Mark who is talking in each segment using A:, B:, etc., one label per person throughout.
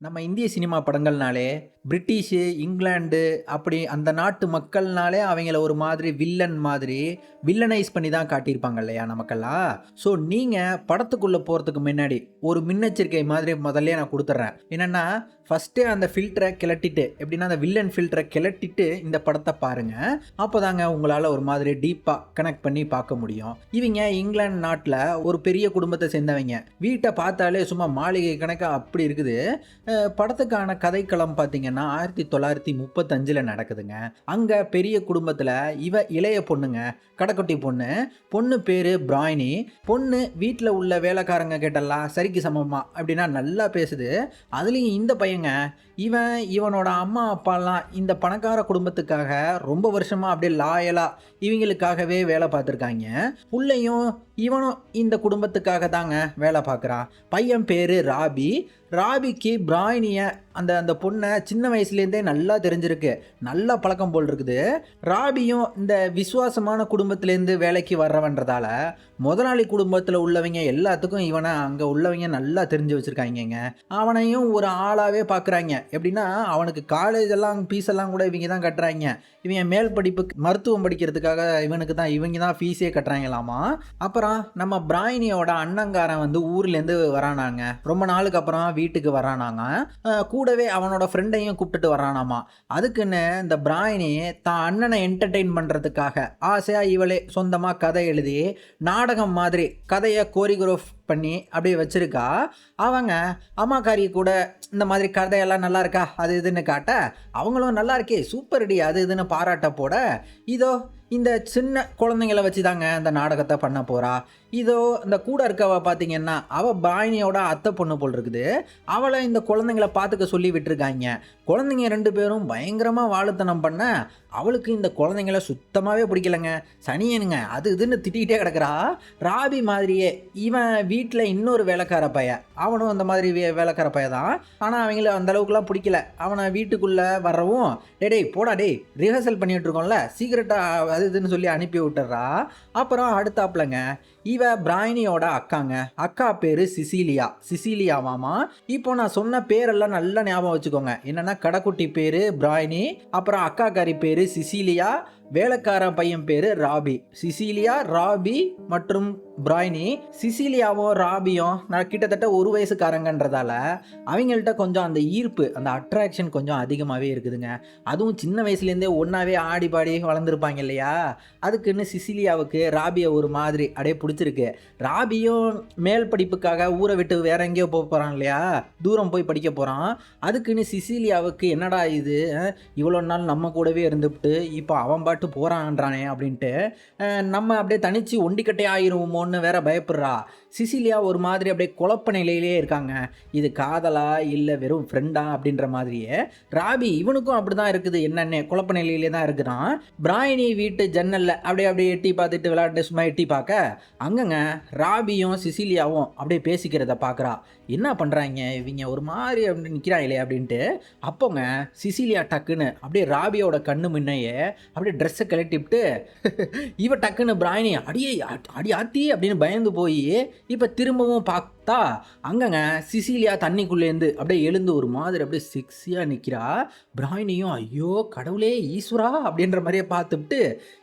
A: நம்ம இந்திய cinema படங்கள்னாலே, British, England அப்படி அந்த நாட்டு மக்கள்னாலே அவங்கள ஒரு மாதிரி வில்லன் மாதிரி, வில்லனைஸ் பண்ணி தான் காட்டியிருப்பாங்க இல்லையா நமக்கெல்லாம். ஸோ நீங்க படத்துக்குள்ள போறதுக்கு முன்னாடி, ஒரு முன்னெச்சரிக்கை மாதிரி முதல்லயே நான் குடுத்துர்றேன். என்னன்னா, ஃபர்ஸ்ட்டே அந்த ஃபில்டர கெளட்டிட்டு, எப்படின்னா அந்த வில்லன் ஃபில்டர கெளட்டிட்டு இந்த படத்த பாருங்க. அப்பதாங்க உங்களால ஒரு மாதிரி டீப்பா கனெக்ட் பண்ணி பார்க்க முடியும். இவங்க இங்கிலாந்து நாட்ல ஒரு பெரிய குடும்பத்த சேர்ந்தவங்க. வீட்ட பார்த்தாலே சும்மா மாளிகை கணக்கா அப்படி இருக்குது. படத்துக்கான கதைக்களம் பார்த்தீங்கன்னா 1935ல் நடக்குதுங்க. அங்க பெரிய குடும்பத்துல இளைய பொண்ணுங்க, கடைக்குட்டி பொண்ணு. பொண்ணு பேரு பிராய்னி. பொண்ணு வீட்ல உள்ள வேலைக்காரங்க கிட்டலாம் சரிக்கு சமமா அப்படின்னா நல்லா பேசுது. அதுலயும் இந்த பையங்க, இவனோட அம்மா அப்பாலாம் இந்த பணக்கார குடும்பத்துக்காக ரொம்ப வருஷமா அப்படியே லாயலா இவங்களுக்காகவே வேலை பார்த்துருக்காங்க. புள்ளையும் இவனும் இந்த குடும்பத்துக்காக தாங்க வேலை பார்க்குறான். பையன் பேரு ராபி. ராபிக்கு பிராய்னிய அந்த அந்த பொண்ணை சின்ன வயசுலேருந்தே நல்லா தெரிஞ்சிருக்கு. நல்லா பழக்கம் போல் இருக்குது. ராபியும் இந்த விசுவாசமான குடும்பத்திலேருந்து வேலைக்கு வர்றவன்றதால முதலாளி குடும்பத்தில் உள்ளவங்க எல்லாத்துக்கும் இவனை அங்கே உள்ளவங்க நல்லா தெரிஞ்சு வச்சுருக்காங்கங்க. அவனையும் ஒரு ஆளாகவே பார்க்குறாங்க. எப்படின்னா அவனுக்கு காலேஜ் எல்லாம் ஃபீஸ் எல்லாம் கூட இவங்க தான் கட்டுறாங்க. இவங்க மேல் படிப்புக்கு மருத்துவம் படிக்கிறதுக்காக இவங்க தான் ஃபீஸே கட்டுறாங்களாமா. அப்புறம் நம்ம பிராய்னியோட அண்ணங்காரன் வந்து ஊர்லேருந்து வரானாங்க. ரொம்ப நாளுக்கு அப்புறம் வீட்டுக்கு வரானாங்க. கூடவே அவனோட ஃப்ரெண்டையும் கூப்பிட்டுட்டு வரானாமா. அதுக்குன்னு இந்த பிராய்னி தான் அண்ணனை என்டர்டெயின் பண்ணுறதுக்காக ஆசையாக இவளே சொந்தமாக கதை எழுதி நாடகம் மாதிரி கதையை கோரியோகிராஃப் பண்ணி அப்படியே வச்சிருக்கா. அவங்க அம்மாக்காரி கூட இந்த மாதிரி கதையெல்லாம் நல்லா இருக்கா அது இதுன்னு காட்ட, அவங்களும் நல்லா இருக்கே சூப்பர் அடி அது இதுன்னு பாராட்ட போட, இதோ இந்த சின்ன குழந்தைங்கள வச்சு தாங்க இந்த நாடகத்தை பண்ண போகிறா. இதோ இந்த கூட இருக்கவ பார்த்தீங்கன்னா அவள் பிராய்னியோட அத்தை பொண்ணு போல் இருக்குது. அவளை இந்த குழந்தைங்கள பார்த்துக்க சொல்லி விட்டுருக்காங்க. குழந்தைங்க 2 பேரும் பயங்கரமாக வாழுத்தனம் பண்ண, அவளுக்கு இந்த குழந்தைங்கள சுத்தமாகவே பிடிக்கலங்க. சனியனுங்க அது இதுன்னு திட்டிகிட்டே கிடக்குறா. ராபி மாதிரியே இவன் வீட்டில் இன்னொரு வேலைக்கார பையன், அவனும் அந்த மாதிரி வேலைக்கார பையன் தான். ஆனால் அவங்கள அந்த அளவுக்குலாம் பிடிக்கல. அவனை வீட்டுக்குள்ளே வரவும், டேய் போடா டேய் ரிஹர்சல் பண்ணிகிட்டு இருக்கோம்ல சீக்கிரட்டாக அது இதுன்னு சொல்லி அனுப்பி விட்டுறா. அப்புறம் அடுத்தாப்புலங்க பிராய்னியோட அக்காங்க. அக்கா பேரு சிசிலியாவாமா. இப்போ நான் சொன்ன பேரெல்லாம் நல்லா ஞாபகம் வச்சுக்கோங்க. என்னன்னா கடைக்குட்டி பேரு பிராய்னி, அப்புறம் அக்காக்காரி பேரு சிசிலியா, வேலைக்கார பையன் பேரு ராபி. சிசிலியா, ராபி மற்றும் பிராய்னி. சிசிலியாவும் ராபியும் நான் கிட்டத்தட்ட ஒரு வயசுக்காரங்கன்றதால அவங்கள்ட்ட கொஞ்சம் அந்த ஈர்ப்பு, அந்த அட்ராக்ஷன் கொஞ்சம் அதிகமாகவே இருக்குதுங்க. அதுவும் சின்ன வயசுலேருந்தே ஒன்றாவே ஆடி பாடி வளர்ந்துருப்பாங்க இல்லையா. அதுக்குன்னு சிசிலியாவுக்கு ராபியை ஒரு மாதிரி அப்படியே பிடிச்சிருக்கு. ராபியும் மேல் படிப்புக்காக ஊரை விட்டு வேற எங்கேயோ போக போகிறான் இல்லையா, தூரம் போய் படிக்க போகிறான். அதுக்குன்னு சிசிலியாவுக்கு என்னடா இது இவ்வளோ நாள் நம்ம கூடவே இருந்துவிட்டு இப்போ அவன் பாட்டு போகிறான்றானே அப்படின்ட்டு நம்ம அப்படியே தனிச்சு ஒண்டிக்கட்டே ஆயிருவோமோன்னு வேற பயப்படுறா. சிசிலியா ஒரு மாதிரி அப்படியே குழப்ப நிலையிலே இருக்காங்க. இது காதலா இல்லை வெறும் ஃப்ரெண்டா அப்படின்ற மாதிரியே. ராபி இவனுக்கும் அப்படி தான் இருக்குது, என்னென்ன குழப்ப நிலையிலே தான் இருக்கிறான். பிராய்னி வீட்டு ஜன்னலில் அப்படியே அப்படியே எட்டி பார்த்துட்டு விளையாட்டு சும்மா எட்டி பார்க்க, அங்கங்க ராபியும் சிசிலியாவும் அப்படியே பேசிக்கிறத பார்க்குறா. என்ன பண்ணுறாங்க இவங்க ஒரு மாதிரி அப்படி நிற்கிறாங்களே அப்படின்ட்டு. அப்போங்க சிசிலியா டக்குன்னு அப்படியே ராபியோட கண்ணு முன்னையே அப்படியே ட்ரெஸ்ஸை கழட்டிவிட்டு இவ டக்குன்னு பிராய்னி அடி ஆத்தி அப்படின்னு பயந்து போய் இப்போ திரும்பவும் பார்த்தா அங்கங்க சிசிலியா தண்ணிக்குள்ளேருந்து அப்படியே எழுந்து ஒரு மாதிரி அப்படியே செக்ஸியாக நிற்கிறா. பிராய்னியும் ஐயோ கடவுளே ஈஸ்வரா அப்படின்ற மாதிரியே பார்த்துட்டு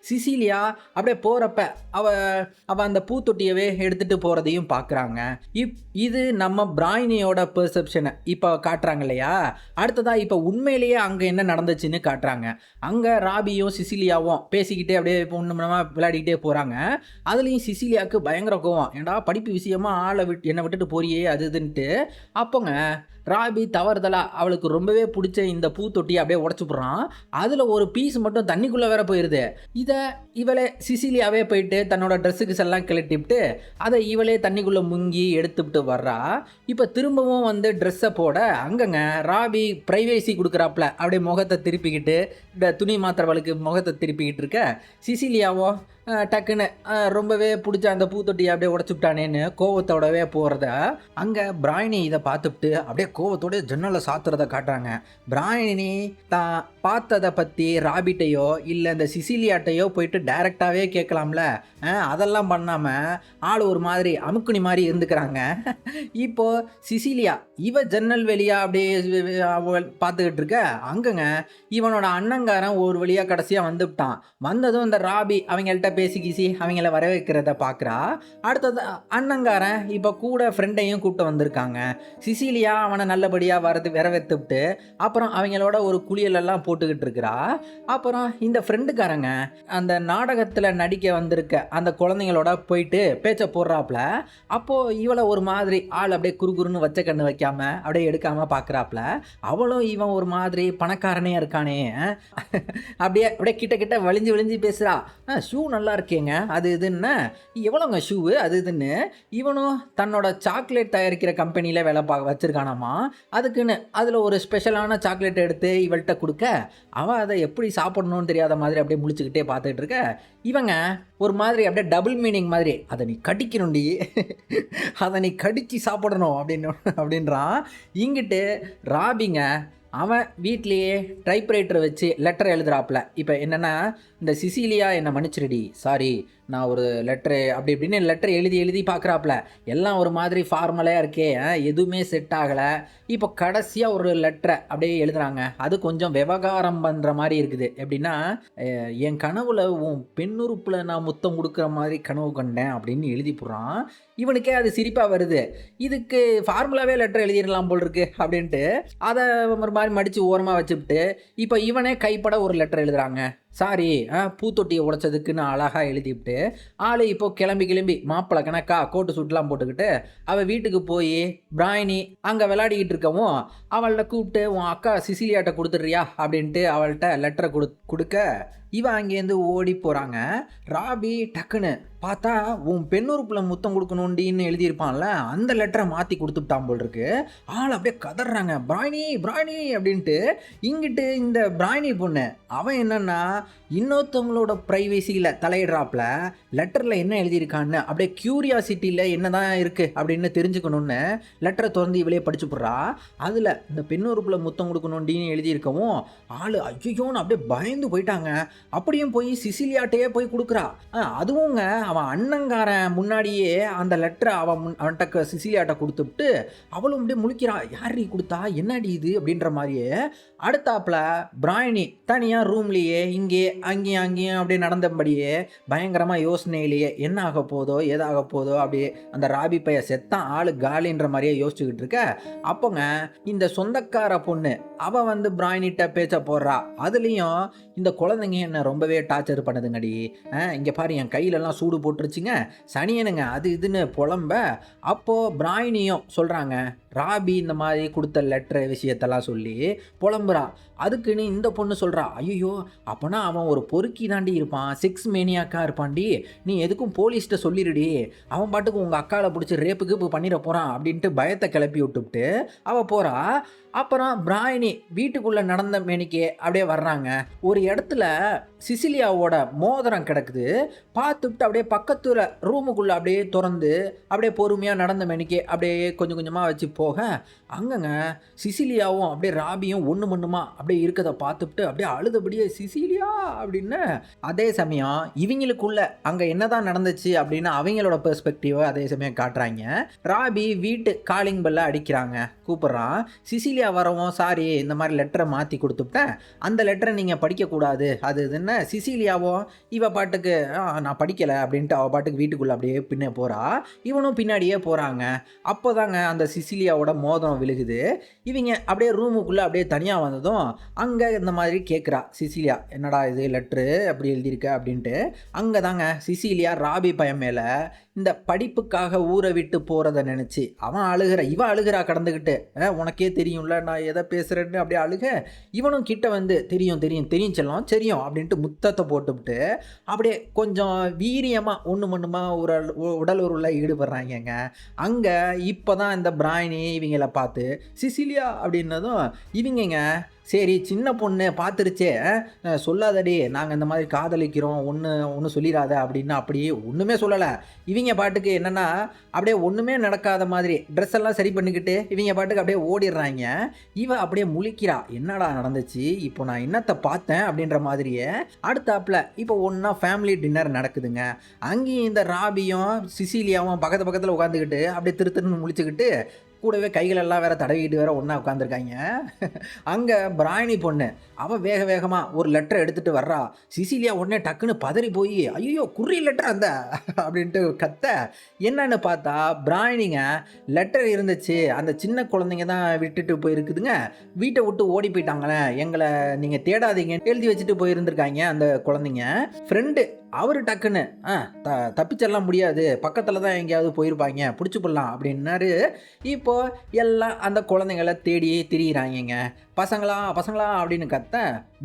A: சிசிலியா அப்படியே போகிறப்ப அவ அந்த பூத்தொட்டியவே எடுத்துகிட்டு போகிறதையும் பார்க்குறாங்க. இது நம்ம பிராய்னியோட பெர்செப்ஷனை இப்போ காட்டுறாங்க இல்லையா. அடுத்ததாக இப்போ உண்மையிலேயே அங்கே என்ன நடந்துச்சுன்னு காட்டுறாங்க. அங்கே ராபியும் சிசிலியாவும் பேசிக்கிட்டே அப்படியே ஒன்றுமனமாக விளையாடிக்கிட்டே போகிறாங்க. அதுலேயும் சிசிலியாவுக்கு பயங்கர கோவம், ஏன்டா படிப்பு விஷயமா என்னை விட்டுட்டு போறியே அது இதுன்ட்டு. அப்போங்க ராபி தவறுதலா அவளுக்கு ரொம்பவே பிடிச்ச இந்த பூத்தொட்டியை அப்படியே உடச்சு போடுறான். அதில் ஒரு பீஸ் மட்டும் தண்ணிக்குள்ளே வேற போயிடுது. இவளே சிசிலியாவே போயிட்டு தன்னோட ட்ரெஸ்ஸுக்கு எல்லாம் கிளட்டிவிட்டு அதை இவளே தண்ணிக்குள்ளே முங்கி எடுத்துவிட்டு வர்றா. இப்போ திரும்பவும் வந்து ட்ரெஸ்ஸை போட அங்கங்க ராபி ப்ரைவேசி கொடுக்குறாப்புல அப்படியே முகத்தை திருப்பிக்கிட்டு இந்த துணி மாத்திரவளுக்கு முகத்தை திருப்பிக்கிட்டு இருக்க, சிசிலியாவோ டக்குன்னு ரொம்பவே பிடிச்ச அந்த பூத்தொட்டியை அப்படியே உடச்சுட்டானேன்னு கோவத்தோடவே போகிறத அங்கே பிராய்னி இதை பார்த்துட்டு அப்படியே கோவத்தோட ஜன்னலை சாத்துறத காட்டுறாங்க. பிராயனி தான் பார்த்ததை பற்றி ராபிட்டையோ இல்லை இந்த சிசிலியாட்டையோ போயிட்டு டைரெக்டாகவே கேட்கலாம்ல. அதெல்லாம் பண்ணாமல் ஆள் ஒரு மாதிரி அமுக்குனி மாதிரி இருந்துக்கிறாங்க. இப்போது சிசிலியா இவ ஜன்னல் வெளியாக அப்படியே பார்த்துக்கிட்டு இருக்க, அங்கங்க இவனோட அண்ணங்காரன் ஒரு வழியாக கடைசியாக வந்துவிட்டான். வந்ததும் இந்த ராபி அவங்கள்ட்ட பேசி கீசி அவங்கள வர வைக்கிறத பார்க்குறா. அடுத்தது அண்ணங்காரன் இப்போ கூட ஃப்ரெண்டையும் கூப்பிட்டு வந்திருக்காங்க. சிசிலியா அவனை நல்லபடியாக வரவேற்றுவிட்டு அப்புறம் அவங்களோட ஒரு குளியலெல்லாம் போட்டுக்கிட்டு இருக்கிறா. அப்புறம் இந்த ஃப்ரெண்டுக்காரங்க அந்த நாடகத்தில் நடிக்க வந்திருக்க அந்த குழந்தைங்களோட போயிட்டு பேச்சை போடுறாப்புல. அப்போது இவளை ஒரு மாதிரி ஆள் அப்படியே குறுகுறுன்னு வச்ச கண்ணு வைக்காமல் அப்படியே எடுக்காமல் பார்க்குறாப்புல. அவளும் இவன் ஒரு மாதிரி பணக்காரனே இருக்கானே அப்படியே அப்படியே கிட்ட கிட்ட வலிஞ்சு பேசுகிறா. ஷூ நல்லா இருக்கேங்க அது இதுன்னு, எவ்வளோங்க ஷூவு அது இதுன்னு. இவனும் தன்னோட சாக்லேட் தயாரிக்கிற கம்பெனியில் வேலை வச்சுருக்கானாமா. அதுக்குன்னு அதில் ஒரு ஸ்பெஷலான சாக்லேட் எடுத்து இவள்கிட்ட கொடுக்க அவள் அதை எப்படி சாப்பிடணும்னு தெரியாத மாதிரி அப்படியே முழிச்சுக்கிட்டே பார்த்துக்கிட்டு இருக்க. இவங்க ஒரு மாதிரி அப்படியே டபுள் மீனிங் மாதிரி, அதை நீ கடிக்கணும்டி, அதை நீ கடித்து சாப்பிடணும் அப்படின்றான். இங்கிட்டு ராபிங்க அவன் வீட்லேயே டைப்ரைட்டரை வச்சு லெட்டர் எழுதுறாப்புல. இப்போ என்னென்னா, இந்த சிசிலியா என்னை மன்னிச்சிருடி, சாரி நான் ஒரு லெட்ரு அப்படி இப்படின்னு லெட்டர் எழுதி பார்க்குறாப்புல. எல்லாம் ஒரு மாதிரி ஃபார்மலாக இருக்கே, எதுவுமே செட் ஆகலை. இப்போ கடைசியாக ஒரு லெட்டரை அப்படியே எழுதுறாங்க. அது கொஞ்சம் விவகாரம் பண்ணுற மாதிரி இருக்குது. எப்படின்னா, என் கனவுல உன் பெண்ணுறுப்பில் நான் முத்தம் கொடுக்குற மாதிரி கனவு கண்டேன் அப்படின்னு எழுதி போடுறான். இவனுக்கே அது சிரிப்பாக வருது. இதுக்கு ஃபார்முலாவே லெட்டர் எழுதிடலாம் போல் இருக்கு அப்படின்ட்டு அதை ஒரு மாதிரி மடித்து ஓரமாக வச்சுக்கிட்டு இப்போ இவனே கைப்பட ஒரு லெட்டர் எழுதுறாங்க. சாரி பூத்தொட்டியை உடைச்சதுக்குன்னு அழகாக எழுதிவிட்டு ஆள் இப்போது கிளம்பி மாப்பிள்ளை கணக்கா கோட்டு சூட்லாம் போட்டுக்கிட்டு அவள் வீட்டுக்கு போய் பிராயினி அங்கே விளையாடிக்கிட்டு இருக்கவும் அவள்கிட்ட கூப்பிட்டு உன் அக்கா சிசிலியாட்ட கொடுத்துட்றியா அப்படின்ட்டு அவள்கிட்ட லெட்டரை கொடுக்க இவன் அங்கேருந்து ஓடி போகிறாங்க. ராபி டக்குன்னு பார்த்தா உன் பெண்ணுறுப்பில் முத்தம் கொடுக்கணுண்டின்னு எழுதியிருப்பான்ல, அந்த லெட்டரை மாற்றி கொடுத்துட்டான் போல் இருக்கு. ஆள் அப்படியே கதறாங்க, பிராயினி அப்படின்ட்டு. இங்கிட்டு இந்த பிராயினி பொண்ணு அவன் என்னன்னா இன்னொருத்தவங்களோட ப்ரைவேசியில் தலையிடுறாப்புல. லெட்டரில் என்ன எழுதியிருக்கான்னு அப்படியே க்யூரியாசிட்டியில் என்ன தான் இருக்குது அப்படின்னு தெரிஞ்சுக்கணுன்னு லெட்டரை திறந்து இவளே படிச்சு போடுறா. அதில் இந்த பெண்ணுறுப்பில் முத்தம் கொடுக்கணுண்டின்னு எழுதியிருக்கவும் ஆள் ஐயோன்னு அப்படியே பயந்து போயிட்டாங்க. அப்படியும் போய் சிசிலியாட்டையே போய் கொடுக்குறா. அதுவுங்க அவன் அண்ணங்காரன் முன்னாடியே அந்த லெட்டரை அவன்கிட்ட சிசிலியாட்ட கொடுத்துட்டு அவளும் அப்படியே முழிக்கிறான். யாரி கொடுத்தா, என்னடி இது அப்படின்ற மாதிரியே. அடுத்தாப்புல பிராயினி தனியாக ரூம்லேயே இங்கே அங்கேயும் அப்படியே நடந்தபடியே பயங்கரமாக யோசனையிலேயே என்ன ஆக போதோ ஏதாக போதோ அப்படியே அந்த ராபி பைய செத்தான் ஆள் காலின்ற மாதிரியே யோசிச்சுக்கிட்டு இருக்க. அப்போங்க இந்த சொந்தக்கார பொண்ணு அவள் வந்து பிராயினிட்ட பேச்ச போடுறா. அதுலேயும் இந்த குழந்தைங்க என்ன ரொம்பவே டார்ச்சர் பண்ணுதுங்கடி, இங்கே பாரு என் கையிலெல்லாம் சூடு போட்டுருச்சுங்க, சனியனுங்க அது இதுன்னு புலம்ப. அப்போது பிராயினியும் சொல்கிறாங்க ராபி இந்த மாதிரி கொடுத்த லெட்டர் விஷயத்தெல்லாம் சொல்லி புலம்புறா. அதுக்குன்னு இந்த பொண்ணு சொல்கிறா, ஐயோ அப்போனா அவன் ஒரு பொறுக்கி தாண்டி இருப்பான், செக்ஸ் மேனியாக்கா இருப்பான்டி, நீ எதுக்கும் போலீஸ்கிட்ட சொல்லிடுடி, அவன் பாட்டுக்கு உங்கள் அக்காவை பிடிச்சி ரேப்புக்கு இப்போ பண்ணிட போகிறான் அப்படின்ட்டு பயத்தை கிளப்பி விட்டுவிட்டு அவள் போகிறா. அப்புறம் பிராயினி வீட்டுக்குள்ளே நடந்த மேனிக்கே அப்படியே வர்றாங்க. ஒரு இடத்துல சிசிலியாவோட மோதிரம் கிடக்குது. பார்த்துட்டு அப்படியே பக்கத்தில் ரூமுக்குள்ளே அப்படியே திறந்து அப்படியே பொறுமையாக நடந்த மேனிக்கே அப்படியே கொஞ்சம் கொஞ்சமாக வச்சு போக அங்கங்க சிசிலியாவும் அப்படியே ராபியும் ஒன்று மண்ணுமா அப்படியே இருக்கதை பார்த்துட்டு அப்படியே அழுதபடியே சிசிலியா அப்படின்னு. அதே சமயம் இவங்களுக்குள்ள அங்கே என்னதான் நடந்துச்சு அப்படின்னு அவங்களோட பெர்ஸ்பெக்டிவை அதே சமயம் காட்டுறாங்க. ராபி வீட்டு காலிங் பெல்ல அடிக்கிறாங்க, கூப்பிட்றான். சிசிலியா வரவும் சாரி இந்த மாதிரி லெட்டரை மாற்றி கொடுத்துட்டேன், அந்த லெட்டரை நீங்கள் படிக்கக்கூடாது அது இதுன்னு. சிசிலியாவும் இவ பாட்டுக்கு நான் படிக்கலை அப்படின்ட்டு அவள் பாட்டுக்கு வீட்டுக்குள்ளே அப்படியே பின்னே போகிறா. இவனும் பின்னாடியே போகிறாங்க. அப்போ தாங்க அந்த சிசிலியாவோட மோதிரம் விழுகுது. இவங்க அப்படியே ரூமுக்குள்ளே அப்படியே தனியாக வந்ததும் அங்கே இந்த மாதிரி கேட்குறா சிசிலியா, என்னடா இது லெட்ரு அப்படி எழுதியிருக்க அப்படின்ட்டு. அங்கே தாங்க சிசிலியா ராபி பையன் மேலே இந்த படிப்புக்காக ஊரை விட்டு போகிறத நினச்சி அவன் அழுகிற இவ அழுகிறா கடந்துக்கிட்டு, உனக்கே தெரியும்ல நான் எதை பேசுகிறேன்னு அப்படியே அழுக. இவனும் கிட்ட வந்து தெரியும் செல்லம் தெரியும் அப்படின்ட்டு முத்தத்தை போட்டுவிட்டு அப்படியே கொஞ்சம் வீரியமாக ஒன்று மண்ணுமா உடல் உருள ஈடுபடுறாங்கங்க. அங்கே இப்போ தான் இந்த பிராயினி பிராயனி இவங்கள பார்த்து சிசிலியா அப்படின்னதும் இவங்கங்க சரி சின்ன பொண்ணு பார்த்துருச்சே சொல்லாதடி நாங்கள் இந்த மாதிரி காதலிக்கிறோம் ஒன்றும் சொல்லிடாத அப்படின்னா அப்படியே ஒன்றுமே சொல்லலை. இவங்க பாட்டுக்கு என்னென்னா அப்படியே ஒன்றுமே நடக்காத மாதிரி ட்ரெஸ் எல்லாம் சரி பண்ணிக்கிட்டு இவங்க பாட்டுக்கு அப்படியே ஓடிடுறாங்க. இவ அப்படியே முழிக்கிறா, என்னடா நடந்துச்சு இப்போ நான் என்னத்தை பார்த்தேன் அப்படின்ற மாதிரியே. அடுத்தாப்புல இப்போ ஒன்றா ஃபேமிலி டின்னர் நடக்குதுங்க. அங்கேயும் இந்த ராபியும் சிசிலியாவும் பக்கத்தில் உட்காந்துக்கிட்டு அப்படியே திருன்னு முழிச்சுக்கிட்டு கூடவே கைகளெல்லாம் வேற தடவிக்கிட்டு வேற ஒன்றா உட்காந்துருக்காங்க. அங்கே பிராயனி பொண்ணு அவள் வேகமாக ஒரு லெட்டர் எடுத்துகிட்டு வர்றா. சிசிலியா உடனே டக்குன்னு பதறி போய் ஐயோ குறி லெட்டர் அந்த அப்படின்ட்டு கத்த. என்னன்னு பார்த்தா பிராயனிங்க லெட்டர் இருந்துச்சு, அந்த சின்ன குழந்தைங்க தான் விட்டுட்டு போயிருக்குதுங்க, வீட்டை விட்டு ஓடி போயிட்டாங்களே, எங்களை நீங்கள் தேடாதீங்க எழுதி வச்சுட்டு போயிருந்துருக்காங்க அந்த குழந்தைங்க. ஃப்ரெண்டு அவர் டக்குன்னு தப்பிச்சிடலாம் முடியாது, பக்கத்தில் தான் எங்கேயாவது போயிருப்பாங்க, பிடிச்சி போடலாம் அப்படின்னாரு. இப்போ எல்லாம் அந்த குழந்தைங்களை தேடி திரியிறாங்க. பசங்களா அப்படின்னு கத்த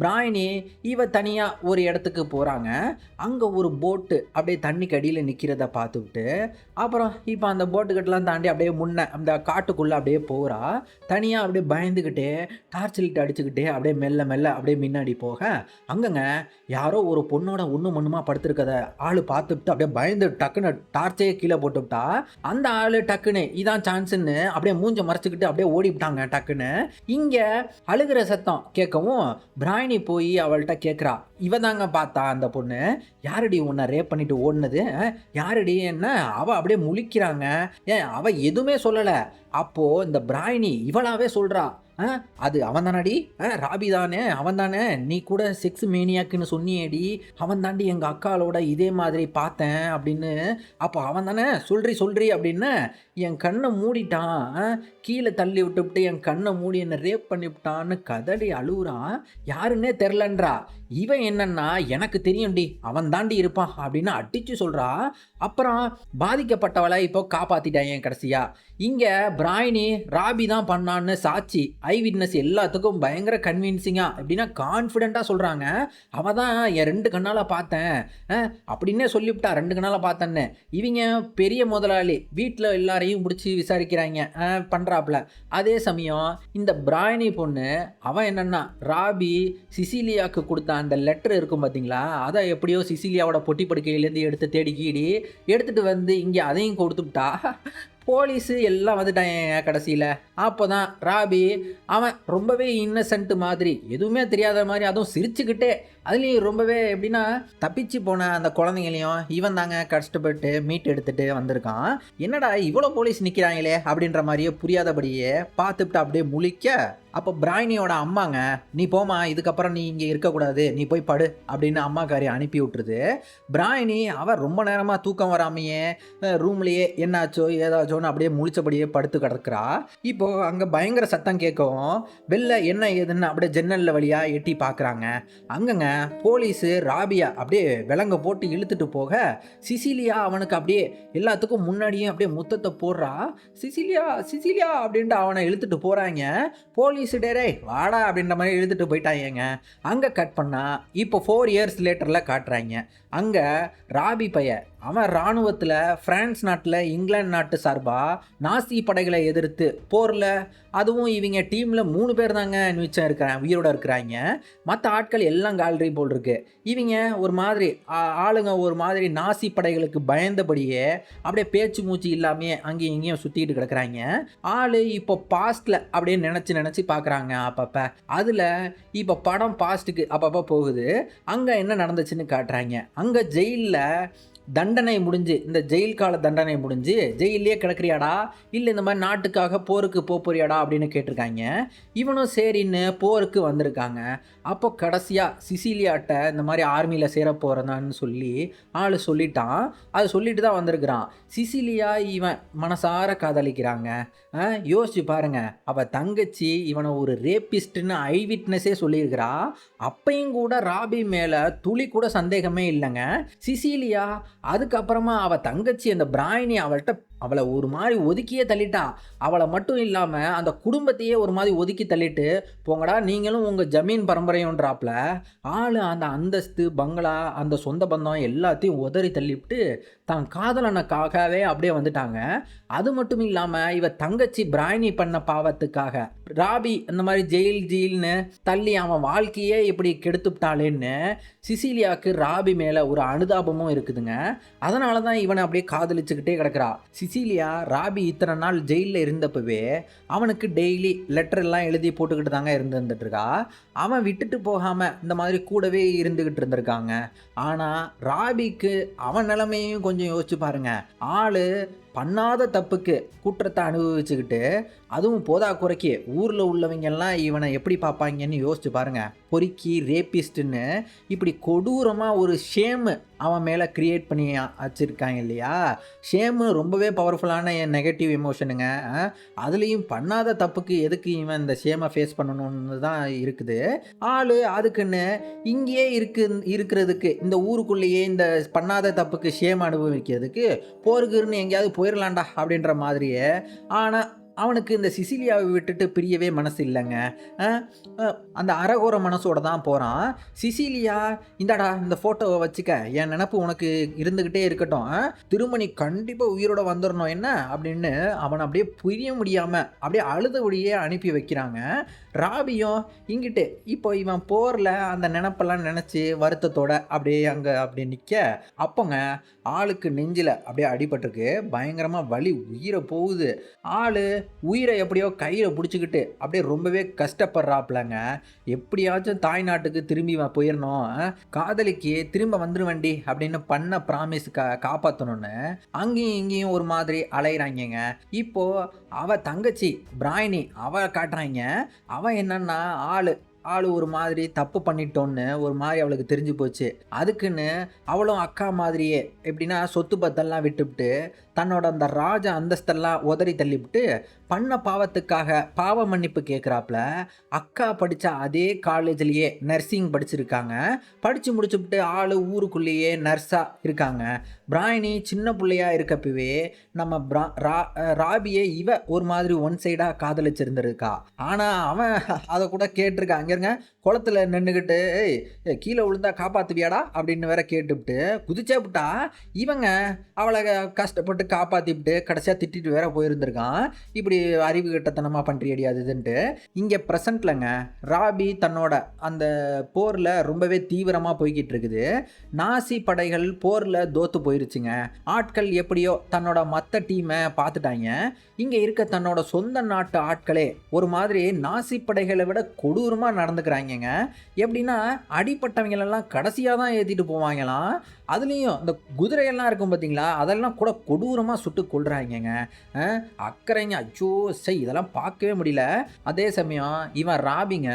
A: பிராயனி இவ தனியாக ஒரு இடத்துக்கு போகிறாங்க. அங்கே ஒரு போட்டு அப்படியே தண்ணிக்கு அடியில் நிற்கிறத பார்த்துக்கிட்டு அப்புறம் இப்போ அந்த போட்டுக்கிட்டலாம் தாண்டி அப்படியே முன்ன அந்த காட்டுக்குள்ளே அப்படியே போகிறா. தனியாக அப்படியே பயந்துக்கிட்டே டார்ச் லைட் அடிச்சுக்கிட்டே அப்படியே மெல்ல அப்படியே முன்னாடி போக அங்கங்க யாரோ ஒரு பொண்ணோட ஒன்றும் படுத்திருக்கத ஆள் பார்த்துட்டு அப்படியே பயந்து டக்குன்னு டார்ச்சே கீழே போட்டுவிட்டா. அந்த ஆள் டக்குன்னு இதான் சான்ஸுன்னு அப்படியே மூஞ்ச மறைச்சிக்கிட்டு அப்படியே ஓடிவிட்டாங்க. டக்குன்னு இங்கே அழுகிற சத்தம் கேட்கவும் பிராயனி போய் அவள்கிட்ட கேட்குறா, இவ தாங்க பார்த்தா அந்த பொண்ணு, யாரடி உன்னை ரேப் பண்ணிட்டு ஓடுனது, யாரடி என்ன. அவள் அப்படியே முழிக்கிறாங்க. அவள் எதுவுமே சொல்லலை. அப்போது இந்த பிராயனி இவளாவே சொல்கிறா, அது அவன் தானடி, ராபி தானே, அவன் தானே, நீ கூட செக்ஸ் மேனியாக்குன்னு சொன்னியேடி, அவன் தாண்டி எங்கள் அக்காளோட இதே மாதிரி பார்த்தேன் அப்படின்னு. அப்போ அவன் தானே சொல்றி அப்படின்னு என் கண்ணை மூடிட்டான், கீழே தள்ளி விட்டுவிட்டு என் கண்ணை மூடி என்னை ரேப் பண்ணிவிட்டான்னு கதடி அழுகுறான். யாருன்னே தெரிலன்றா. இவன் என்னன்னா எனக்கு தெரியும்டி, அவன் தாண்டி இருப்பான் அப்படின்னு அடிச்சு சொல்கிறா. அப்புறம் பாதிக்கப்பட்டவளை இப்போ காப்பாற்றிட்டாங்க கடைசியா. இங்கே பிராயனி ராபி தான் பண்ணான்னு சாட்சி ஐ விட்னஸ் எல்லாத்துக்கும் பயங்கர கன்வின்சிங்காக எப்படின்னா கான்ஃபிடெண்ட்டாக சொல்கிறாங்க. அவள் தான் என் 2 கண்ணால் பார்த்தேன் அப்படின்னே சொல்லிவிட்டா, 2 கண்ணால் பார்த்தேன்னு. இவங்க பெரிய முதலாளி வீட்டில் எல்லாரையும் பிடிச்சி விசாரிக்கிறாங்க பண்ணுறாப்புல. அதே சமயம் இந்த பிராயனி பொண்ணு அவன் என்னன்னா ராபி சிசிலியாவுக்கு கொடுத்த அந்த லெட்டர் இருக்கும் பார்த்தீங்களா, அதை எப்படியோ சிசிலியாவோட பொட்டி படுக்கையிலேருந்து எடுத்து தேடிக்கீடி எடுத்துகிட்டு வந்து இங்கே அதையும் கொடுத்துட்டா. போலீஸு எல்லாம் வந்துட்டாங்க கடைசியில். அப்போ தான் ராபி அவன் ரொம்பவே இன்னசென்ட்டு மாதிரி, எதுவுமே தெரியாத மாதிரி, அதுவும் சிரிச்சுக்கிட்டே, அதுலேயும் ரொம்பவே எப்படின்னா தப்பிச்சு போன அந்த குழந்தைங்களையும் இவன் தாங்க கஷ்டப்பட்டு மீட் எடுத்துகிட்டு வந்திருக்கான். என்னடா இவ்வளோ போலீஸ் நிற்கிறாங்களே அப்படின்ற மாதிரியே புரியாதபடியே பார்த்துட்டு அப்படியே முழிக்க. அப்போ பிராயனியோட அம்மாங்க, நீ போமா, இதுக்கப்புறம் நீ இங்கே இருக்கக்கூடாது, நீ போய் படு அப்படின்னு அம்மாக்காரி அனுப்பி விட்டுருது. பிராயனி அவள் ரொம்ப நேரமாக தூக்கம் வராமையே ரூம்லேயே என்னாச்சோ ஏதாச்சோன்னு அப்படியே முழிச்சபடியே படுத்து கிடக்குறா. இப்போது அங்கே பயங்கர சத்தம் கேட்கவும் வெளில என்ன ஏதுன்னு அப்படியே ஜன்னலில் வழியாக எட்டி பார்க்குறாங்க. அங்கங்க போலீஸு ராபியா அப்படியே விலங்க போட்டு இழுத்துட்டு போக சிசிலியா அவனுக்கு அப்படியே எல்லாத்துக்கும் முன்னாடியும் அப்படியே முத்தத்தை போடுறா. சிசிலியா அப்படின்ட்டு அவனை இழுத்துட்டு போகிறாங்க. போலீஸ் டேரே வாடா அப்படின்ற மாதிரி இழுத்துட்டு போயிட்டாங்க. அங்கே கட் பண்ணால் இப்போ 4 இயர்ஸ் லேட்டரில் காட்டுறாங்க. அங்கே ராபி பையன் அவன் இராணுவத்தில் பிரான்ஸ் நாட்டில் இங்கிலாந்து நாட்டு சார்பாக நாசி படைகளை எதிர்த்து போரில், அதுவும் இவங்க டீமில் 3 பேர் தாங்க மிச்சம் இருக்கிறாங்க, உயிரோடு இருக்கிறாங்க. மற்ற ஆட்கள் எல்லாம் கால்ரி போல் இருக்கு. இவங்க ஒரு மாதிரி ஆளுங்க ஒரு மாதிரி நாசி படைகளுக்கு பயந்தபடியே அப்படியே பேச்சு மூச்சு இல்லாமையே அங்கேயும் இங்கேயும் சுற்றிட்டு கிடக்குறாங்க. ஆள் இப்போ பாஸ்டில் அப்படியே நினச்சி பார்க்குறாங்க அப்பப்போ. அதில் இப்போ படம் பாஸ்ட்டுக்கு அப்பப்போ போகுது. அங்கே என்ன நடந்துச்சுன்னு காட்டுறாங்க. அங்கே ஜெயிலில் தண்டனை முடிஞ்சு, இந்த ஜெயில் கால தண்டனை முடிஞ்சு ஜெயிலே கிடக்குறியாடா, இல்லை இந்த மாதிரி நாட்டுக்காக போருக்கு போறியாடா அப்படின்னு கேட்டிருக்காங்க. இவனும் சரின்னு போருக்கு வந்திருக்காங்க. அப்போ கடைசியாக சிசிலியாட்ட இந்த மாதிரி ஆர்மியில் சேர போகிறதான்னு சொல்லி ஆள் சொல்லிட்டான். அது சொல்லிட்டு தான் வந்திருக்கிறான். சிசிலியா இவன் மனசார காதலிக்கிறாங்க. யோசிச்சு பாருங்க, அவள் தங்கச்சி இவனை ஒரு ரேப்பிஸ்ட்னு ஐ விட்னஸே சொல்லியிருக்கிறா. அப்பையும் கூட ராபி மேலே துளி கூட சந்தேகமே இல்லைங்க. சிசிலியா அதுக்கப்புறமா அவள் தங்கச்சி அந்த பிராயனி அவள்கிட்ட அவளை ஒரு மாதிரி ஒதுக்கியே தள்ளிட்டா. அவளை மட்டும் இல்லாமல் அந்த குடும்பத்தையே ஒரு மாதிரி ஒதுக்கி தள்ளிட்டு, போங்கடா நீங்களும் உங்கள் ஜமீன் பரம்பரையோன்றாப்புல ஆள் அந்த அந்தஸ்து, பங்களா, அந்த சொந்த பந்தம் எல்லாத்தையும் உதறி தள்ளிவிட்டு தான் காதலனுக்காகவே அப்படியே வந்துட்டாங்க. அது மட்டும் இல்லாமல் இவ தங்கச்சி பிராய்னி பண்ண பாவத்துக்காக ராபி இந்த மாதிரி ஜெயில்னு தள்ளி அவன் வாழ்க்கையே இப்படி கெடுத்துட்டாளேன்னு சிசிலியாவுக்கு ராபி மேலே ஒரு அனுதாபமும் இருக்குதுங்க. அதனால தான் இவனை அப்படியே காதலிச்சுக்கிட்டே கிடக்கிறா. சிசிலியா ராபி இத்தனை நாள் ஜெயிலில் இருந்தப்பவே அவனுக்கு டெய்லி லெட்டர் எல்லாம் எழுதி போட்டுக்கிட்டு தாங்க இருந்துட்டு இருக்கா. அவன் விட்டுட்டு போகாமல் இந்த மாதிரி கூடவே இருந்துக்கிட்டு இருந்திருக்காங்க. ஆனால் ராபிக்கு அவன் நிலைமையும் கொஞ்சம் யோசிச்சு பாருங்க. ஆள் பண்ணாத தப்புக்கு குற்றத்தை அனுபவிச்சுக்கிட்டு, அதுவும் போதா குறைக்கு ஊரில் உள்ளவங்கெல்லாம் இவனை எப்படி பார்ப்பாங்கன்னு யோசிச்சு பாருங்க. பொறுக்கி, ரேப்பிஸ்ட்டுன்னு இப்படி கொடூரமாக ஒரு ஷேமு அவன் மேலே க்ரியேட் பண்ணி வச்சுருக்காங்க இல்லையா. ஷேமு ரொம்பவே பவர்ஃபுல்லான நெகட்டிவ் எமோஷனுங்க. அதுலேயும் பண்ணாத தப்புக்கு எதுக்கு இவன் இந்த ஷேமை ஃபேஸ் பண்ணணும்னு தான் இருக்குது. ஆள் அதுக்குன்னு இங்கேயே இருக்கிறதுக்கு இந்த ஊருக்குள்ளேயே இந்த பண்ணாத தப்புக்கு ஷேம் அனுபவிக்கிறதுக்கு போருக்குன்னு எங்கேயாவது போயிடலாண்டா அப்படின்ற மாதிரியே. ஆனால் அவனுக்கு இந்த சிசிலியாவை விட்டுட்டு பிரியவே மனசு இல்லைங்க. அந்த அரகோர மனசோட தான் போகிறான். சிசிலியா, இந்தாடா இந்த ஃபோட்டோவை வச்சுக்க, என் நினப்பு உனக்கு இருந்துக்கிட்டே இருக்கட்டும், திரும்ப நீ கண்டிப்பாக உயிரோட வந்துடணும் என்ன அப்படின்னு அவனை அப்படியே புரிய முடியாமல் அப்படியே அழுதபடியே அனுப்பி வைக்கிறாங்க. ராபியும் இங்கிட்டு இப்போ இவன் போரில் அந்த நினப்பெல்லாம் நினச்சி வருத்தத்தோட அப்படியே அங்கே அப்படியே நிற்க, அப்போங்க ஆளுக்கு நெஞ்சில் அப்படியே அடிபட்டிருக்கு. பயங்கரமாக வலி, உயிரை போகுது. ஆள் உயிரை எப்படியோ கையில் பிடிச்சிக்கிட்டு அப்படியே ரொம்பவே கஷ்டப்படுறாப்புலங்க. எப்படியாச்சும் தாய்நாட்டுக்கு திரும்பி போயிடணும், காதலிக்கு திரும்ப வந்துருவண்டி அப்படின்னு பண்ண ப்ராமிஸ் காப்பாற்றணும்னு அங்கேயும் இங்கேயும் ஒரு மாதிரி அலையிறாங்க. இப்போது அவள் தங்கச்சி பிராய்னி அவள் காட்டுறாங்க. அவன் என்னன்னா ஆள் ஒரு மாதிரி தப்பு பண்ணிட்டோன்னு ஒரு மாதிரி அவளுக்கு தெரிஞ்சு போச்சு. அதுக்குன்னு அவளும் அக்கா மாதிரியே எப்படின்னா சொத்து பத்தெல்லாம் விட்டுவிட்டு தன்னோட அந்த ராஜ அந்தஸ்தெல்லாம் உதறி தள்ளிவிட்டு பண்ண பாவத்துக்காக பாவ மன்னிப்பு கேட்குறாப்புல. அக்கா படித்த அதே காலேஜ்லேயே நர்சிங் படிச்சிருக்காங்க. படித்து முடிச்சுவிட்டு ஆள் ஊருக்குள்ளேயே நர்ஸாக இருக்காங்க. பிராய்னி சின்ன பிள்ளையாக இருக்கப்பவே நம்ம ராபியை இவ ஒரு மாதிரி ஒன் சைடாக காதலிச்சிருந்துருக்கா. ஆனால் அவன் அதை கூட கேட்டிருக்கா. அங்கேருங்க குளத்துல நின்றுக்கிட்டு கீழே விழுந்தா காப்பாற்றுவியாடா அப்படின்னு வேற கேட்டுவிட்டு குதிச்சே விட்டா. இவங்க அவளை கஷ்டப்பட்டு காப்பாற்றிவிட்டு கடைசியாக திட்டிட்டு வேற போயிருந்திருக்கான். இப்படி அறிவு கட்டத்தனமாக பண்ணுறியடி அதுன்ட்டு. இங்கே ப்ரெசண்ட்லங்க ராபி தன்னோட அந்த போரில் ரொம்பவே தீவிரமாக போய்கிட்டு இருக்குது. நாசி படைகள் போரில் தோத்து போயிருச்சுங்க. ஆட்கள் எப்படியோ தன்னோட மற்ற டீமை பார்த்துட்டாங்க. இங்கே இருக்க தன்னோட சொந்த நாட்டு ஆட்களே ஒரு மாதிரி நாசி படைகளை விட கொடூரமாக நடந்துக்கிறாங்கங்க. எப்படின்னா அடிப்பட்டவங்களெல்லாம் கடைசியாக தான் ஏற்றிட்டு போவாங்களாம். அதுலேயும் இந்த குதிரையெல்லாம் இருக்கும் பார்த்தீங்களா, அதெல்லாம் கூட கொடூரமாக சுட்டு கொள்றாங்கங்க. அக்கறைங்க, அச்சோ சை, இதெல்லாம் பார்க்கவே முடியல. அதே சமயம் இவன் ராபிங்க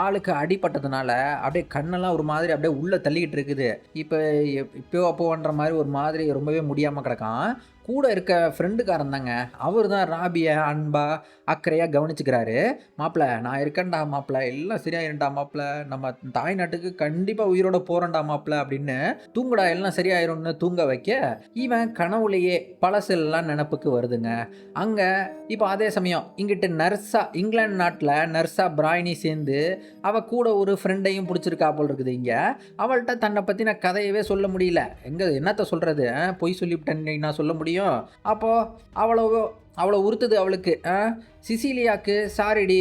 A: ஆளுக்கு அடிப்பட்டதுனால அப்படியே கண்ணெல்லாம் ஒரு மாதிரி அப்படியே உள்ளே தள்ளிக்கிட்டு இருக்குது. இப்போ அப்போன்ற மாதிரி ஒரு மாதிரி ரொம்பவே முடியாமல் கிடக்கான். கூட இருக்க ஃப்ரெண்டுக்காரன் தாங்க, அவர் தான் ராபியை அன்பாக அக்கறையாக கவனிச்சுக்கிறாரு. மாப்பிள்ள நான் இருக்கேன்டா மாப்பிள்ள, எல்லாம் சரியாயிருண்டா மாப்பிள்ள, நம்ம தாய்நாட்டுக்கு கண்டிப்பாக உயிரோட போகிறேன்டா மாப்பிள்ள அப்படின்னு தூங்குடா எல்லாம் சரியாயிரும்னு தூங்க வைக்க இவன் கனவுலையே பழசெல்லாம் நினப்புக்கு வருதுங்க. அங்கே இப்போ அதே சமயம் இங்கிட்டு நர்ஸா இங்கிலாந்து நாட்டில் நர்ஸா பிராய்னி சேர்ந்து அவள் கூட ஒரு ஃப்ரெண்டையும் பிடிச்சிருக்கா போல் இருக்குது. இங்கே அவள்கிட்ட தன்னை பற்றின கதையவே சொல்ல முடியல. என்னத்தை சொல்கிறது, பொய் சொல்லிவிட்டேன் நான் சொல்ல முடியும். அப்போது அவ்வளோ உறுத்துது அவளுக்கு. சிசிலியாவுக்கு சாரிடி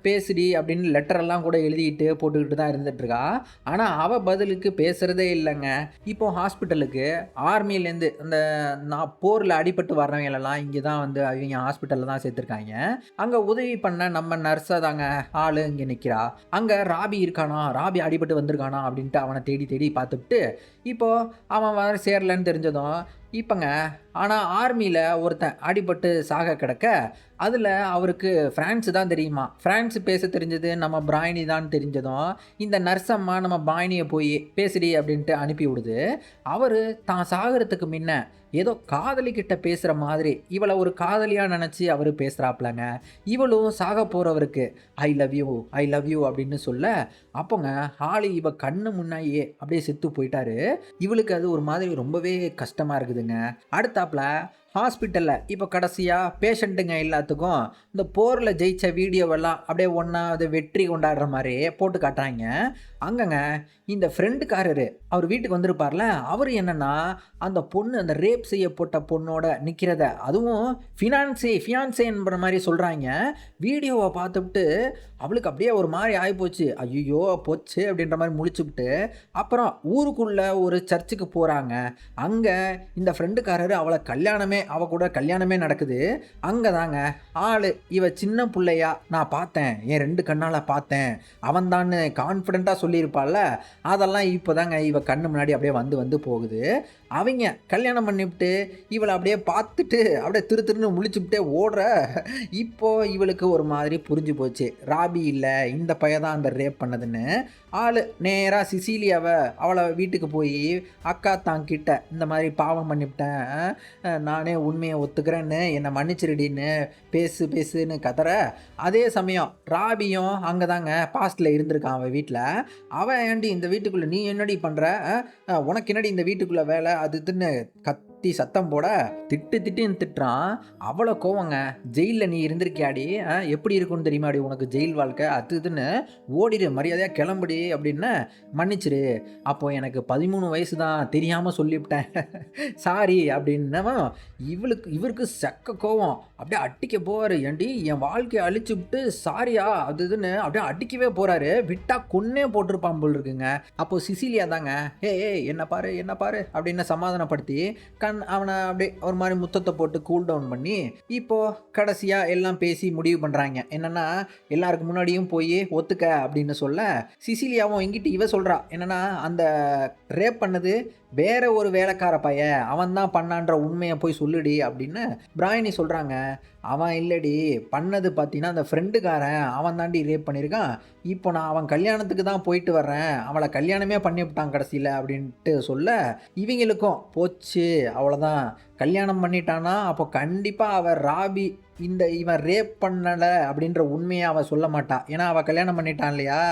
A: பேசுடி அப்படின்னு லெட்டரெல்லாம் கூட எழுதிக்கிட்டு போட்டுக்கிட்டு தான் இருந்துகிட்ருக்கா. ஆனால் அவள் பதிலுக்கு பேசுகிறதே இல்லைங்க. இப்போ ஹாஸ்பிட்டலுக்கு ஆர்மியிலேருந்து அந்த போரில் அடிபட்டு வர்றவங்களெல்லாம் இங்கே தான் அவங்க ஹாஸ்பிட்டலில் தான் சேர்த்துருக்காங்க. அங்கே உதவி பண்ண நம்ம நர்ஸாக தாங்க ஆள் இங்கே நிற்கிறா. அங்கே ராபி இருக்கானா, ராபி அடிபட்டு வந்திருக்கானா அப்படின்ட்டு அவனை தேடி தேடி பார்த்துட்டு இப்போது அவன் வர சேரலன்னு தெரிஞ்சதும் இப்போங்க ஆனால் ஆர்மியில் ஒருத்தன் அடிபட்டு சாக கிடக்க அதில் அவருக்கு ஃப்ரான்ஸு தான் தெரியுமா. ஃப்ரான்ஸு பேச தெரிஞ்சது நம்ம பிராய்னி தான் தெரிஞ்சதும் இந்த நர்ஸம்மா நம்ம பிராய்னியை போய் பேசுடி அப்படின்ட்டு அனுப்பி விடுது. அவர் தான் சாகிறதுக்கு முன்ன ஏதோ காதலிக்கிட்ட பேசுகிற மாதிரி இவளை ஒரு காதலியாக நினச்சி அவர் பேசுகிறாப்புலங்க. இவளும் சாக போகிறவருக்கு ஐ லவ் யூ அப்படின்னு சொல்ல அப்போங்க ஹாலி இவ கண்ணு முன்னாடியே அப்படியே செத்து போயிட்டாரு. இவளுக்கு அது ஒரு மாதிரி ரொம்பவே கஷ்டமாக இருக்குதுங்க. அடுத்தாப்புல ஹாஸ்பிட்டலில் இப்போ கடைசியாக பேஷண்ட்டுங்க எல்லாத்துக்கும் இந்த போரில் ஜெயித்த வீடியோவெல்லாம் அப்படியே ஒன்றா அது வெற்றி கொண்டாடுற மாதிரி போட்டு காட்டுறாங்க. அங்கங்க இந்த ஃப்ரெண்டுக்காரரு அவர் வீட்டுக்கு வந்திருப்பார்ல, அவர் என்னன்னா அந்த பொண்ணு அந்த ரேப் செய்யப்பட்ட பொண்ணோட நிற்கிறத, அதுவும் ஃபியான்சேன்ற மாதிரி சொல்கிறாங்க. வீடியோவை பார்த்துவிட்டு அவளுக்கு அப்படியே ஒரு மாதிரி ஆகிப்போச்சு. ஐயோ போச்சு அப்படின்ற மாதிரி முழிச்சுவிட்டு அப்புறம் ஊருக்குள்ளே ஒரு சர்ச்சுக்கு போகிறாங்க. அங்கே இந்த ஃப்ரெண்டுக்காரரு அவ கூட கல்யாணமே நடக்குது. அங்கே தாங்க ஆள் இவ சின்ன பிள்ளையா நான் பார்த்தேன், என் 2 கண்ணால் பார்த்தேன், அவன் தான் கான்ஃபிடெண்ட்டாக சொல்லியிருப்பாள்ல, அதெல்லாம் இப்போ தாங்க இவ கண்ணு முன்னாடி அப்படியே வந்து போகுது. அவங்க கல்யாணம் பண்ணிவிட்டு இவளை அப்படியே பார்த்துட்டு அப்படியே திருன்னு முழிச்சுக்கிட்டே ஓடுற. இப்போ இவளுக்கு ஒரு மாதிரி புரிஞ்சு போச்சு, ராபி இல்லை இந்த பையன் தான் அந்த ரேப் பண்ணதுன்னு. ஆள் நேராக சிசிலியாவை அவளை வீட்டுக்கு போய் அக்கா தாங்கிட்ட இந்த மாதிரி பாவம் பண்ணிவிட்டேன், நானே உண்மையை ஒத்துக்கிறேன்னு என்னை மன்னிச்சிருடின்னு பேசுன்னு கதற. அதே சமயம் ராபியும் அங்கே தாங்க பாஸ்டில் இருந்திருக்கான் அவன் வீட்டில். அவன் ஏண்டி இந்த வீட்டுக்குள்ளே நீ என்னடி பண்ணுற, உனக்கு என்னடி இந்த வீட்டுக்குள்ளே வேலை அதுன்னு கத்தி சத்தம் போட திட்டுன்னு திட்டுறான். அவ்வளோ கோவங்க. ஜெயிலில் நீ இருந்திருக்கியாடி, எப்படி இருக்குன்னு தெரியுமாடி உனக்கு ஜெயில் வாழ்க்கை, அதுன்னு ஓடிடு மரியாதையாக கிளம்புடி அப்படின்னு. மன்னிச்சிரு, அப்போ எனக்கு 13 வயசு தான் தெரியாமல் சொல்லிவிட்டேன் சாரி அப்படின்னவன் இவருக்கு சக்க கோவம். அப்படியே அடிக்க போவார். ஏண்டி என் வாழ்க்கையை அழிச்சு விட்டு சாரியா அதுன்னு அப்படியே அடிக்கவே போகிறாரு. விட்டா கொன்னே போட்டிருப்பான் போல் இருக்குங்க. அப்போ சிசிலியா தாங்க என்ன பாரு அப்படின்னு சமாதானப்படுத்தி அவனை அப்படியே ஒரு மாதிரி முத்தத்தை போட்டு கூல் டவுன் பண்ணி இப்போ கடைசியாக எல்லாம் பேசி முடிவு பண்ணுறாங்க. என்னென்னா எல்லாருக்கு முன்னாடியும் போய் ஒத்துக்க அப்படின்னு சொல்ல, சிசிலியாவும் இங்கிட்டு இவ சொல்கிறா என்னென்னா அந்த ரேப் பண்ணது வேற ஒரு வேலைக்கார பையன், அவன் தான் பண்ணான்ற உண்மையை போய் சொல்லுடி அப்படின்னு பிராயனி சொல்கிறாங்க. அவன் இல்லடி பண்ணது பார்த்தீங்கன்னா அந்த ஃப்ரெண்டுக்காரன், அவன் தாண்டி ரேப் பண்ணியிருக்கான். இப்போ நான் அவன் கல்யாணத்துக்கு தான் போயிட்டு வர்றேன், அவளை கல்யாணமே பண்ணிவிட்டான் கடைசியில் அப்படின்ட்டு சொல்ல, இவங்களுக்கும் போச்சு அவ்வளோதான், கல்யாணம் பண்ணிட்டானா அப்போ கண்டிப்பாக அவள் ராபி இவன் ரேப் பண்ணலை அப்படின்ற உண்மையை அவள் சொல்ல மாட்டான், ஏன்னா அவள் கல்யாணம் பண்ணிட்டான் இல்லையா,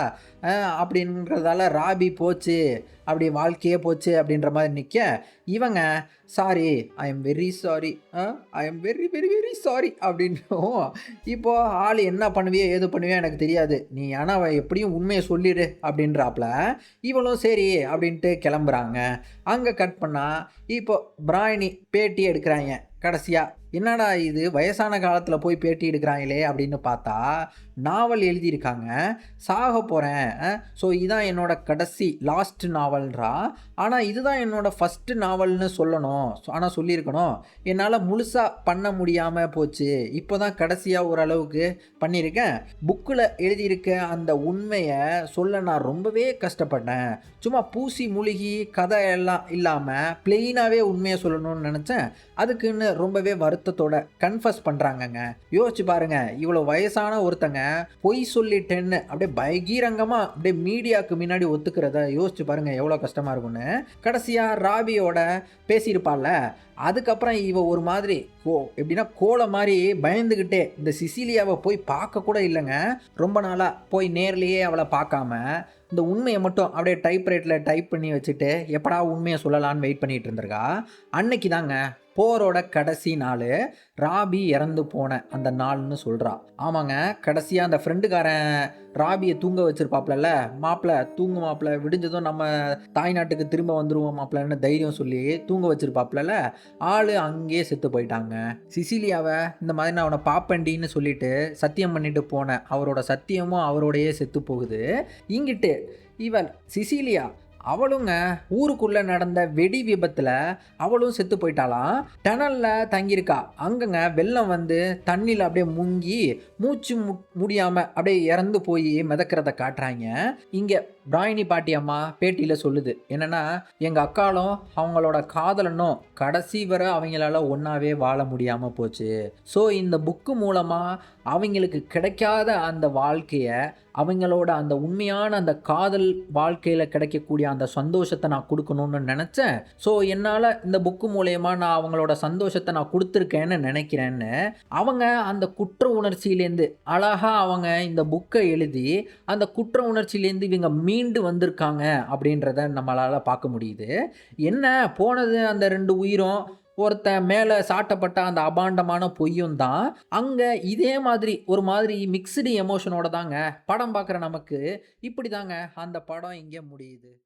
A: அப்படின்றதால ராபி போச்சு, அப்படி வாழ்க்கையே போச்சு அப்படின்ற மாதிரி நிற்க இவங்க sorry I am very sorry very sorry அப்படின்னும். இப்போது ஆள் என்ன பண்ணுவியோ ஏது பண்ணுவியோ எனக்கு தெரியாது, நீ ஆனால் அவள் எப்படியும் உண்மையை சொல்லிடு அப்படின்றாப்புல. இவளும் சரி அப்படின்ட்டு கிளம்புறாங்க. அங்கே கட் பண்ணால் இப்போ பிராயனி பேட்டி எடுக்கிறாங்க. கடைசியாக என்னடா இது வயசான காலத்தில் போய் பேட்டி எடுக்கிறாங்களே அப்படின்னு பார்த்தா நாவல் எழுதியிருக்காங்க. சாக போகிறேன், ஸோ இதுதான் என்னோட கடைசி லாஸ்ட் நாவல்ன்றா. ஆனால் இதுதான் என்னோட ஃபஸ்ட்டு நாவல்னு சொல்லணும், ஆனால் சொல்லியிருக்கணும், என்னால் முழுசாக பண்ண முடியாமல் போச்சு, இப்போ தான் கடைசியாக ஓரளவுக்கு பண்ணியிருக்கேன். புக்கில் எழுதியிருக்க அந்த உண்மையை சொல்ல நான் ரொம்பவே கஷ்டப்பட்டேன், சும்மா பூசி மூழ்கி கதை எல்லாம் இல்லாமல் பிளெயினாகவே உண்மையை சொல்லணும்னு நினச்சேன், அதுக்குன்னு ரொம்பவே வருத்தத்தோட கன்ஃபஸ் பண்ணுறாங்கங்க. யோசிச்சு பாருங்க, இவ்வளோ வயசான ஒருத்தங்க பொய் சொல்லிட்டேன்னு அப்படியே பகீரங்கமாக அப்படியே மீடியாவுக்கு முன்னாடி ஒத்துக்கிறத யோசிச்சு பாருங்க எவ்வளோ கஷ்டமாக இருக்கும்னு. கடைசியாக ராபியோட பேசியிருப்பாள்ல, அதுக்கப்புறம் இவ ஒரு மாதிரி எப்படின்னா கோலை மாதிரி பயந்துக்கிட்டே இந்த சிசிலியாவை போய் பார்க்க கூட இல்லைங்க. ரொம்ப நாளாக போய் நேர்லேயே அவளை பார்க்காம இந்த உண்மையை மட்டும் அப்படியே டைப்ரைட்டில் டைப் பண்ணி வச்சுட்டு எப்படா உண்மையை சொல்லலான்னு வெயிட் பண்ணிகிட்டு இருந்திருக்கா. அன்னைக்கு தாங்க போரோட கடைசி நாள், ராபி இறந்து போன அந்த நாள்னு சொல்கிறா. ஆமாங்க, கடைசியாக அந்த ஃப்ரெண்டுக்காரன் ராபியை தூங்க வச்சிருப்பாப்ல, மாப்பிள்ளை தூங்கு மாப்பிள்ளை, விடிஞ்சதும் நம்ம தாய்நாட்டுக்கு திரும்ப வந்துடுவோம் மாப்பிள்ளன்னு தைரியம் சொல்லி தூங்க வச்சிருப்பாப்ல, ஆள் அங்கேயே செத்து போயிட்டாங்க. சிசிலியாவை இந்த மாதிரி நான் அவனை பாப்பண்டின்னு சொல்லிட்டு சத்தியம் பண்ணிட்டு போனேன், அவரோட சத்தியமும் அவரோடையே செத்து போகுது. இங்கிட்டு இவன் சிசிலியா அவளுங்க ஊருக்குள்ளே நடந்த வெடி விபத்தில் அவளும் செத்து போயிட்டாலாம். டனலில் தங்கியிருக்கா. அங்கங்க வெள்ளம் வந்து தண்ணியில் அப்படியே முங்கி மூச்சு முடியாமல் அப்படியே இறந்து போய் மிதக்கிறத காட்டுறாங்க. இங்கே பிராயனி பாட்டி அம்மா பேட்டியில் சொல்லுது என்னென்னா, எங்கள் அக்காலும் அவங்களோட காதலனும் கடைசி வரை அவங்களால ஒன்றாவே வாழ முடியாமல் போச்சு. ஸோ இந்த புக்கு மூலமாக அவங்களுக்கு கிடைக்காத அந்த வாழ்க்கையை, அவங்களோட அந்த உண்மையான அந்த காதல் வாழ்க்கையில் கிடைக்கக்கூடிய அந்த சந்தோஷத்தை நான் கொடுக்கணும்னு நினச்சேன். ஸோ என்னால் இந்த புக்கு மூலயமா நான் அவங்களோட சந்தோஷத்தை நான் கொடுத்துருக்கேன்னு நினைக்கிறேன்னு அவங்க அந்த குற்ற உணர்ச்சியிலேருந்து அழகாக அவங்க இந்த புக்கை எழுதி அந்த குற்ற உணர்ச்சியிலேருந்து இவங்க மீண்டு வந்திருக்காங்க அப்படின்றத நம்மளால் பார்க்க முடியுது. என்ன போனது அந்த 2 உயிரும் ஒருத்தன் மேல சாட்டப்பட்ட அந்த அபாண்டமான பொய்யும் தான். அங்க இதே மாதிரி ஒரு மாதிரி மிக்ஸ்டு எமோஷனோட தாங்க படம் பார்க்குற நமக்கு இப்படி தாங்க அந்த படம் இங்க முடியுது.